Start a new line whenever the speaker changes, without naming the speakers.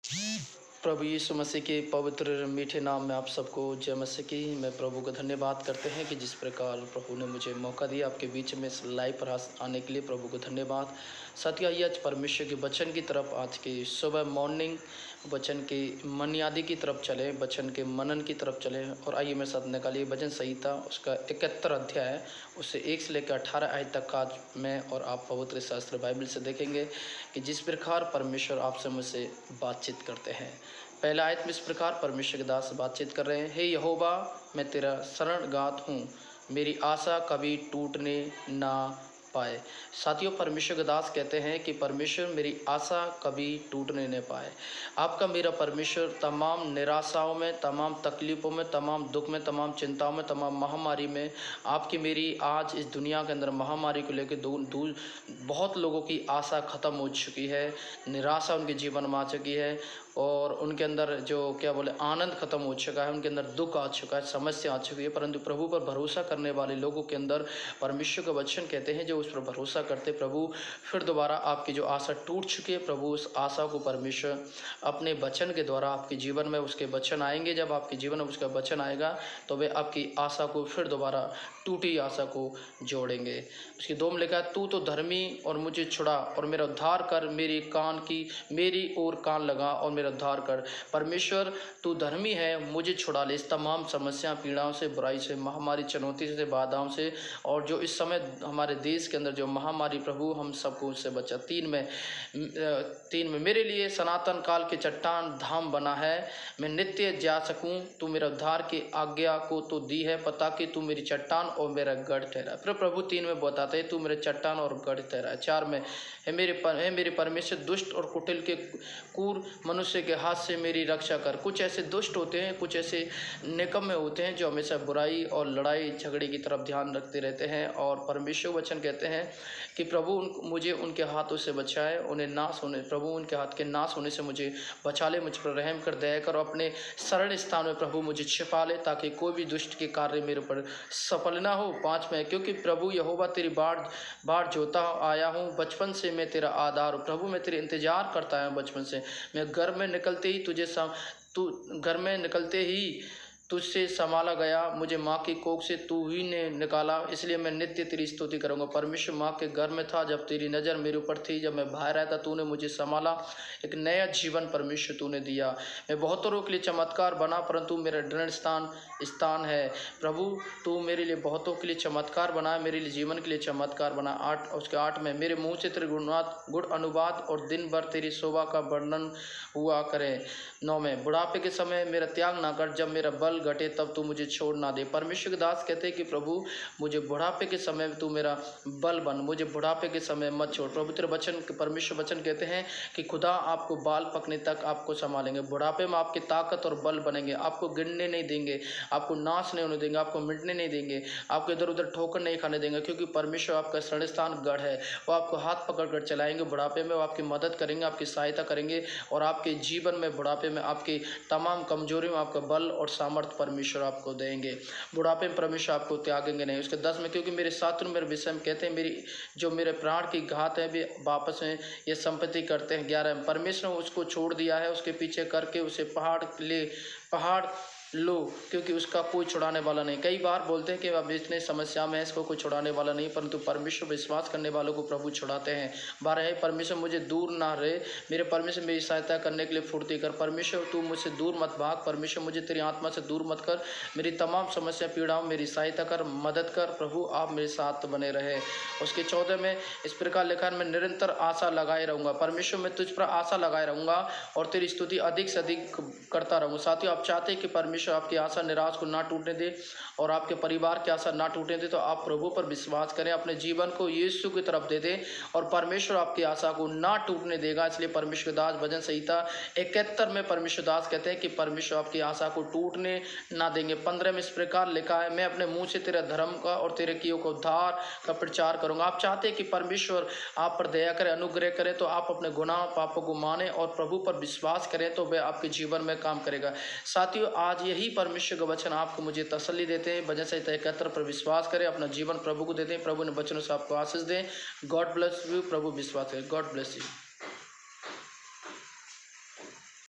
प्रभु यीशु मसीह के पवित्र मीठे नाम में आप सबको जय मसीह की। मैं प्रभु का धन्यवाद करते हैं कि जिस प्रकार प्रभु ने मुझे मौका दिया आपके बीच में इस लाइव पर आने के लिए प्रभु को धन्यवाद। साथियों, आइए आज परमेश्वर के वचन की तरफ आज की सुबह मॉर्निंग वचन की मनियादी की तरफ चले, वचन के मनन की तरफ चले। और आइए मेरे साथ निकालिए भजन संहिता उसका 71 अध्याय है, उससे 1 से लेकर 18 आयत तक का आज मैं और आप पवित्र शास्त्र बाइबल से देखेंगे कि जिस प्रकार परमेश्वर आपसे मुझसे बातचीत करते हैं। पहला आयत में इस प्रकार परमेश्वर के दास बातचीत कर रहे हैं। हे यहोवा, मैं तेरा शरणगात हूँ, मेरी आशा कभी टूटने ना पाए। साथियों, परमेश्वर के दास कहते हैं कि परमेश्वर मेरी आशा कभी टूटने न पाए। आपका मेरा परमेश्वर तमाम निराशाओं में, तमाम तकलीफ़ों में, तमाम दुख में, तमाम चिंताओं में, तमाम महामारी में, आपकी मेरी आज इस दुनिया के अंदर महामारी को लेकर दूर बहुत लोगों की आशा ख़त्म हो चुकी है, निराशा उनके जीवन में आ चुकी है और उनके अंदर जो क्या बोले आनंद ख़त्म हो चुका है, उनके अंदर दुख आ चुका है, समस्या आ चुकी है। परंतु प्रभु पर भरोसा करने वाले लोगों के अंदर परमेश्वर का वचन कहते हैं जो उस पर भरोसा करते, प्रभु फिर दोबारा आपकी जो आशा टूट चुकी है, प्रभु उस आशा को परमेश्वर अपने वचन के द्वारा आपके जीवन में उसके वचन आएंगे। जब आपके जीवन में उसका वचन आएगा तो वे आपकी आशा को फिर दोबारा टूटी आशा को जोड़ेंगे। उसकी 2 में लिखा है, तू तो धर्मी और मुझे छुड़ा और मेरा उद्धार कर, मेरी ओर कान लगा और मेरा उद्धार कर। परमेश्वर तू धर्मी है, मुझे छुड़ा ले इस तमाम समस्या, पीड़ाओं से, बुराई से, महामारी, चुनौती से, बाधाओं से, और जो इस समय हमारे देश के अंदर जो महामारी, प्रभु हम सबको उससे बचा। 3 में मेरे लिए सनातन काल के चट्टान धाम बना है, मैं नित्य जा सकूं। तू मेरा उद्धार की आज्ञा को तो दी है, पता कि तू मेरी चट्टान और मेरा गढ़ ठहरा। फिर प्रभु 3 में बताते हैं, तू मेरे चट्टान और गढ़ ठहरा। 4 में, हे मेरे परमेश्वर, दुष्ट और कुटिल के क्रूर मनुष्य के हाथ से मेरी रक्षा कर। कुछ ऐसे दुष्ट होते हैं, कुछ ऐसे निकम्मे होते हैं जो हमेशा बुराई और लड़ाई झगड़े की तरफ ध्यान रखते रहते हैं, और परमेश्वर वचन कहते हैं कि प्रभु मुझे उनके हाथों से बचाए, उन्हें नाश होने, प्रभु उनके हाथ के नाश होने से मुझे बचा ले, मुझ पर रहम कर, दया कर, और अपने शरण स्थान में प्रभु मुझे छिपा ले, ताकि कोई भी दुष्ट के कार्य मेरे ऊपर सफल ना हो। 5 में, क्योंकि प्रभु यहोवा तेरी बाढ़ जोता आया हूँ, बचपन से मैं तेरा आधार हूँ। प्रभु मैं तेरे इंतजार करता आया हूँ बचपन से, मैं घर में निकलते ही तुझसे संभाला गया, मुझे माँ की कोख से तू ही ने निकाला, इसलिए मैं नित्य तेरी स्तुति करूँगा। परमेश्वर माँ के घर में था जब तेरी नज़र मेरे ऊपर थी, जब मैं बाहर आया था तूने मुझे संभाला, एक नया जीवन परमेश्वर तूने दिया। मैं बहुतों के लिए चमत्कार बना, परंतु मेरा दृढ़ स्थान है। प्रभु तू मेरे लिए बहुतों के लिए चमत्कार बना, मेरे लिए जीवन के लिए चमत्कार बना। 8 में, मेरे मुँह से तेरे गुण अनुवाद और दिन भर तेरी शोभा का वर्णन हुआ करे। 9 में, बुढ़ापे के समय मेरा त्याग ना कर, जब मेरा बल घटे तब तू मुझे छोड़ ना दे। परमेश्वर के दास कहते हैं कि प्रभु मुझे बुढ़ापे के समय तू मेरा बल बन, मुझे बुढ़ापे के समय मत छोड़। प्रभु तेरे वचन, परमेश्वर वचन कहते हैं कि खुदा आपको बाल पकने तक आपको संभालेंगे, बुढ़ापे में आपकी ताकत और बल बनेंगे, आपको गिरने नहीं देंगे, आपको नाश नहीं होने देंगे, आपको मिटने नहीं देंगे, आपको इधर उधर ठोकर नहीं खाने देंगे, क्योंकि परमेश्वर आपका शरण स्थान गढ़ है। वो आपको हाथ पकड़ कर चलाएंगे बुढ़ापे में, वो आपकी मदद करेंगे, आपकी सहायता करेंगे, और आपके जीवन में बुढ़ापे में आपकी तमाम कमजोरियों में आपका बल और सामर्थ्य परमेश्वर आपको देंगे। बुढ़ापे में परमेश्वर आपको त्यागेंगे नहीं। उसके 10 में, क्योंकि मेरे शत्रु मेरे विषय में कहते हैं मेरे प्राण की घात है, वे वापस में ये संपत्ति करते हैं। 11 में, परमेश्वर ने उसको छोड़ दिया है, उसके पीछे करके उसे पहाड़ लो, क्योंकि उसका कोई छुड़ाने वाला नहीं। कई बार बोलते हैं कि अब इतने समस्या में है, इसको कोई छुड़ाने वाला नहीं, परंतु परमेश्वर विश्वास करने वालों को प्रभु छुड़ाते हैं। 12 है, परमेश्वर मुझे दूर ना रहे, मेरे परमेश्वर मेरी सहायता करने के लिए फुर्ती कर। परमेश्वर तू मुझसे दूर मत भाग, परमेश्वर मुझे तेरी आत्मा से दूर मत कर, मेरी तमाम समस्या पीड़ाओं मेरी सहायता कर, मदद कर, प्रभु आप मेरे साथ बने रहे। उसके 14 में इस प्रकार लिखा है, मैं निरंतर आशा लगाए रहूँगा। परमेश्वर मैं तुझ पर आशा लगाए रहूँगा और तेरी स्तुति अधिक से अधिक करता रहूँगा। साथियों, आप चाहते हैं कि परमेश्वर आपकी आशा निराश को ना टूटने दे और आपके परिवार की आशा ना टूटने दे, तो आप प्रभु पर विश्वास करें, अपने जीवन को यीशु की तरफ दे दें और परमेश्वर आपकी आशा को ना टूटने देगा। इसलिए परमेश्वर दास भजन संहिता 71 में परमेश्वर दास कहते हैं कि परमेश्वर आपकी आशा को टूटने ना देंगे। 15 में इस प्रकार लिखा है, मैं अपने मुंह से तेरे धर्म का और तेरे किए को उद्धार का प्रचार करूंगा। आप चाहते हैं कि परमेश्वर आप पर दया करे, अनुग्रह करे, तो आप अपने गुनाह पापों को माने और प्रभु पर विश्वास करें, तो वह आपके जीवन में काम करेगा। साथियों, आज यही परमेश्वर का वचन आपको मुझे तसल्ली देते हैं। भजन संहिता 71 पर विश्वास करें, अपना जीवन प्रभु को देते हैं, प्रभु ने वचनों से आपको आशीष दें। गॉड ब्लेस यू, प्रभु विश्वास करें। God bless you.